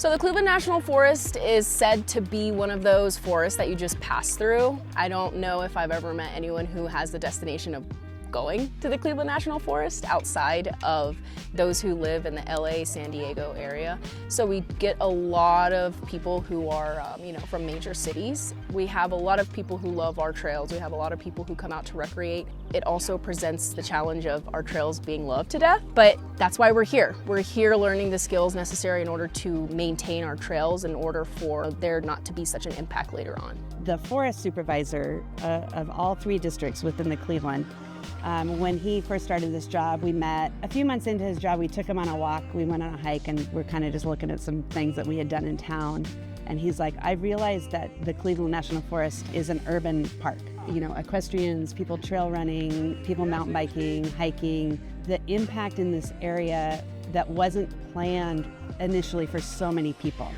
So the Cleveland National Forest is said to be one of those forests that you just pass through. I don't know if I've ever met anyone who has the destination of going to the Cleveland National Forest outside of those who live in the LA, San Diego area. So we get a lot of people who are, from major cities. We have a lot of people who love our trails. We have a lot of people who come out to recreate. It also presents the challenge of our trails being loved to death, but that's why we're here. We're here learning the skills necessary in order to maintain our trails in order for there not to be such an impact later on. The forest supervisor of all 3 districts within the Cleveland, when he first started this job, we met. A few months into his job, we took him on a walk. We went on a hike and we're kind of just looking at some things that we had done in town. And he's like, I realized that the Cleveland National Forest is an urban park. Equestrians, people trail running, people mountain biking, hiking. The impact in this area that wasn't planned initially for so many people.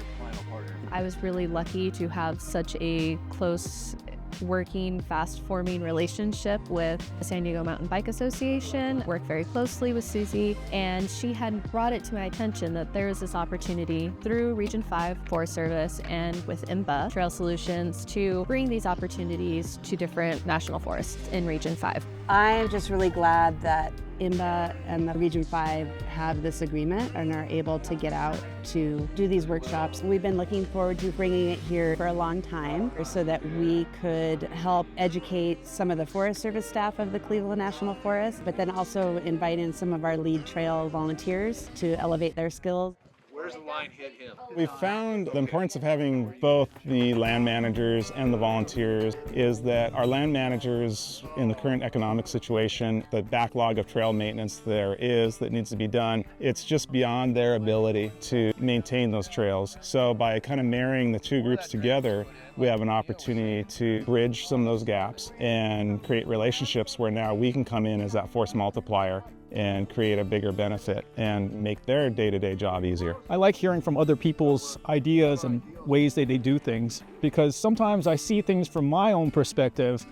I was really lucky to have such a close working, fast-forming relationship with the San Diego Mountain Bike Association, worked very closely with Susie, and she had brought it to my attention that there is this opportunity through Region 5 Forest Service and with IMBA Trail Solutions to bring these opportunities to different national forests in Region 5. I am just really glad that IMBA and the Region 5 have this agreement and are able to get out to do these workshops. We've been looking forward to bringing it here for a long time so that we could help educate some of the Forest Service staff of the Cleveland National Forest, but then also invite in some of our lead trail volunteers to elevate their skills. Where's the line hit him? We found the importance of having both the land managers and the volunteers is that our land managers, in the current economic situation, the backlog of trail maintenance there is that needs to be done, it's just beyond their ability to maintain those trails. So by kind of marrying the 2 groups together, we have an opportunity to bridge some of those gaps and create relationships where now we can come in as that force multiplier and create a bigger benefit and make their day-to-day job easier. I like hearing from other people's ideas and ways that they do things, because sometimes I see things from my own perspective,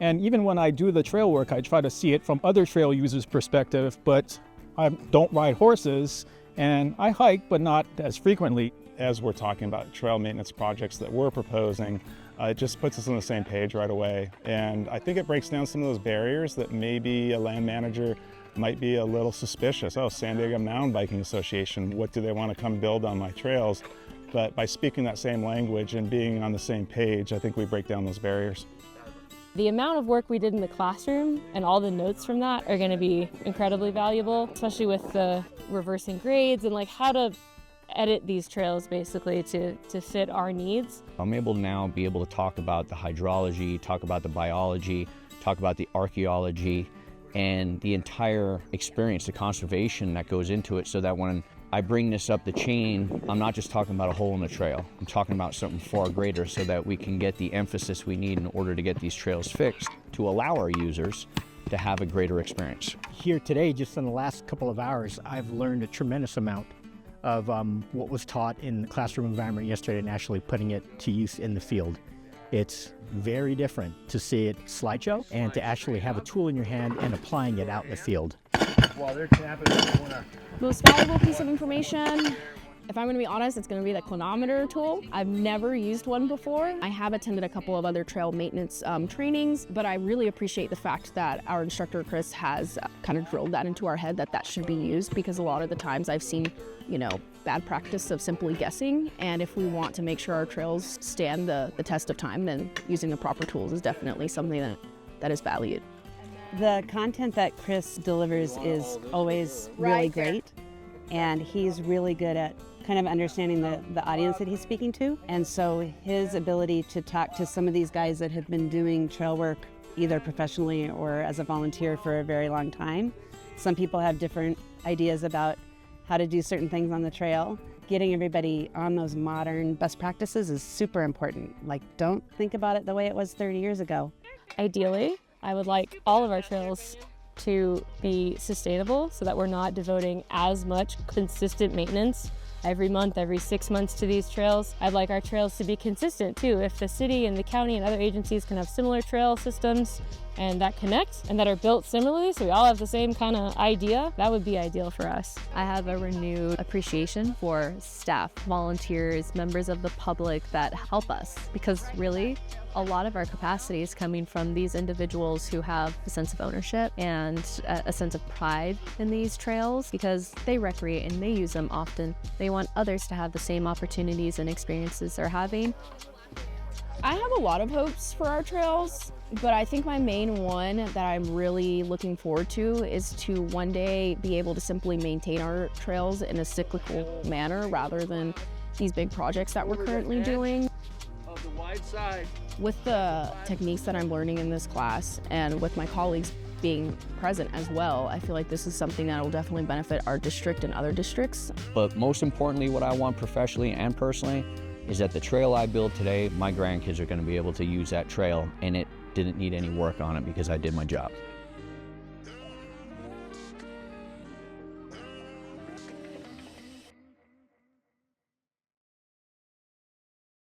and even when I do the trail work, I try to see it from other trail users' perspective, but I don't ride horses, and I hike, but not as frequently. As we're talking about trail maintenance projects that we're proposing, it just puts us on the same page right away. And I think it breaks down some of those barriers that maybe a land manager might be a little suspicious. Oh, San Diego Mountain Biking Association, what do they want to come build on my trails? But by speaking that same language and being on the same page, I think we break down those barriers. The amount of work we did in the classroom and all the notes from that are going to be incredibly valuable, especially with the reversing grades and like how to edit these trails basically to fit our needs. I'm able to now be able to talk about the hydrology, talk about the biology, talk about the archaeology, and the entire experience, the conservation that goes into it, so that when I bring this up the chain, I'm not just talking about a hole in the trail. I'm talking about something far greater so that we can get the emphasis we need in order to get these trails fixed to allow our users to have a greater experience. Here today, just in the last couple of hours, I've learned a tremendous amount of what was taught in the classroom environment yesterday and actually putting it to use in the field. It's very different to see it slideshow and to actually have a tool in your hand and applying it out in the field. While they're tapping, Most valuable piece of information, if I'm going to be honest, it's going to be the clinometer tool. I've never used one before. I have attended a couple of other trail maintenance trainings, but I really appreciate the fact that our instructor, Chris, has kind of drilled that into our head that should be used, because a lot of the times I've seen, bad practice of simply guessing. And if we want to make sure our trails stand the test of time, then using the proper tools is definitely something that is valued. The content that Chris delivers is always really great, and he's really good at kind of understanding the audience that he's speaking to. And so his ability to talk to some of these guys that have been doing trail work either professionally or as a volunteer for a very long time. Some people have different ideas about how to do certain things on the trail. Getting everybody on those modern best practices is super important. Like, don't think about it the way it was 30 years ago. Ideally, I would like all of our trails to be sustainable so that we're not devoting as much consistent maintenance every month, every 6 months to these trails. I'd like our trails to be consistent too. If the city and the county and other agencies can have similar trail systems and that connect and that are built similarly, so we all have the same kind of idea, that would be ideal for us. I have a renewed appreciation for staff, volunteers, members of the public that help us, because really a lot of our capacity is coming from these individuals who have a sense of ownership and a sense of pride in these trails because they recreate and they use them often. They want others to have the same opportunities and experiences they're having. I have a lot of hopes for our trails, but I think my main one that I'm really looking forward to is to one day be able to simply maintain our trails in a cyclical manner rather than these big projects that we're currently doing. Of the wide side. With the techniques that I'm learning in this class and with my colleagues being present as well, I feel like this is something that will definitely benefit our district and other districts. But most importantly, what I want professionally and personally is that the trail I build today, my grandkids are going to be able to use that trail, and it didn't need any work on it because I did my job.